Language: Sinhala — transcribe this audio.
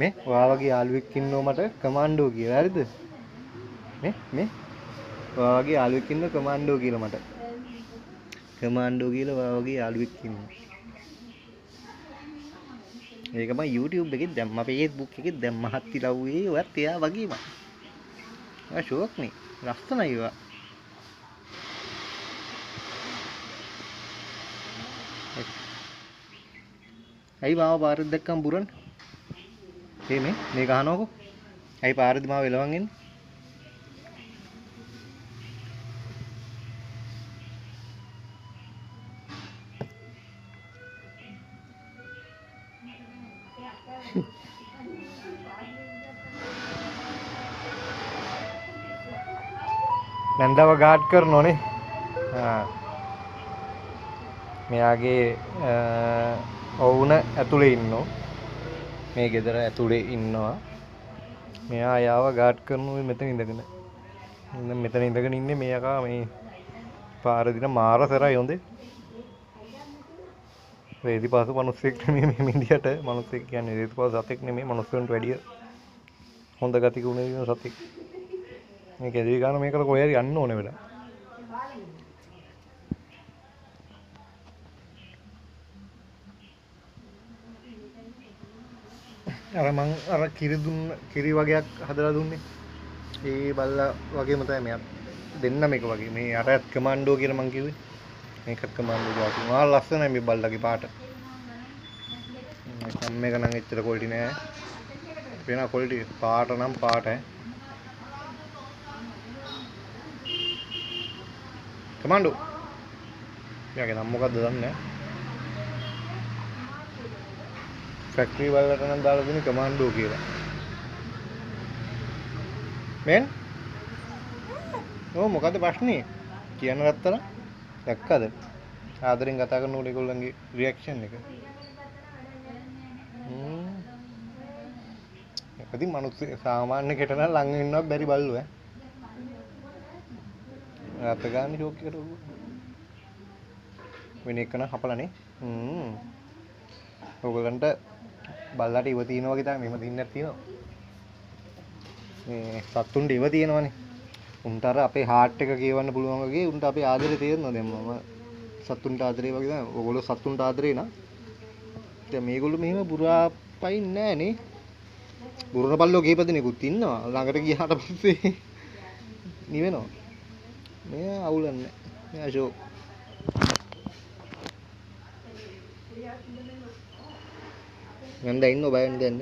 මේ ඔයා වගේ යාළුවෙක් ඉන්නව මට කමාන්ඩෝ කියලා. හරිද? මේ ඔයා වගේ යාළුවෙක් ඉන්නව කමාන්ඩෝ කියලා මට. කමාන්ඩෝ කියලා ඔයා වගේ යාළුවෙක් ඉන්නවා. ඒක මම YouTube එකේ දැම්මා, Facebook එකේ දැම්මා. හත්ති ලව්වේ ඔයත් එයා වගේම. ඔයා ෂෝක් නේ. ලස්සනයි ඔයා. ඇයි මාව පාරෙන් දැක්කම බුරන්නේ? මේ ගහනවකෝ. ඇයි පාරේදී මාව එලවන් එන්නේ? නැන්දව ගාඩ් කරනෝනේ. මෙයාගේ ඔවුන ඇතුලේ ඉන්නෝ. මේ ගෙදර ඇතුලේ ඉන්නවා. මෙයා යාව ගාඩ් කරනවා මෙතන ඉඳගෙන. මෙතන ඉඳගෙන ඉන්නේ මේ යකා මේ පාර දින මාර සරයි හොඳේ. රේදිපාසු මිනිස්සෙක් නෙමෙයි මේ මිනිහට. මිනිස්සෙක් කියන්නේ රේදිපාසු සතෙක් නෙමෙයි. මිනිස්සුන්ට වැඩිය හොඳ ගතික උනේ දින සතෙක්. මේ කැදේ ගන්න මේකට කොහේ හරි යන්න ඕනේ වෙලා. අර මං අර කිරි වගේක් හදලා දුන්නේ. ඒ බල්ලා වගේම තමයි මෙයා දෙන්නම එක වගේ. මේ අරත් කමාන්ඩෝ කියලා මං කිව්වේ. මේකත් කමාන්ඩෝ જાති. මා ලස්සනයි මේ බල්ලගේ පාට. මේක නම් එච්චර ක්වොලිටි නෑ. වෙන ක්වොලිටි පාට නම් පාට ඈ. කමාන්ඩෝ. මෙයාගේ නම මොකද්ද දන්නේ නෑ. ෆැක්ටරි වලට නම් දාලා දුන්නේ කමාන්ඩෝ කියලා. මෙන් මොකද්ද ප්‍රශ්නේ? කියන්න ගත්තා නම් දැක්කද? ආදරෙන් කතා කරනකොට ඒගොල්ලන්ගේ රියැක්ෂන් එක. එකදී මිනිස්සු සාමාන්‍ය කෙට නම් ළඟ ඉන්නවත් බැරි බල්ලෝ ඈ. රාත් ගන්න ෂෝක් එකට වෙන එක නම් හපලානේ. ඔයගොල්ලන්ට බල්ලාට ඉව තියෙනවා වගේ තමයි මෙහෙම දින්නක් තියෙනවා. මේ සත්තුන්ට ඉව තියෙනවනේ. උන්ට අර අපේ හાર્ට් එක කියවන්න පුළුවන් වගේ උන්ට අපේ ආදරේ තේරෙනවා. දැන් මම සත්තුන්ට ආදරේ වගේ තමයි. ඔයගොල්ලෝ සත්තුන්ට ආදරේ නා. දැන් මේගොල්ලෝ මෙහෙම බුරාපයින් නෑනේ. බුරන බල්ලෝ කීප දෙනෙකුත් ඉන්නවා. ළඟට ගියාට පස්සේ නිවෙනවා. මෙයා අවුලන්නේ. මෙයා ෂෝ. නන්ද ඉන්නව බයෙන් දැන්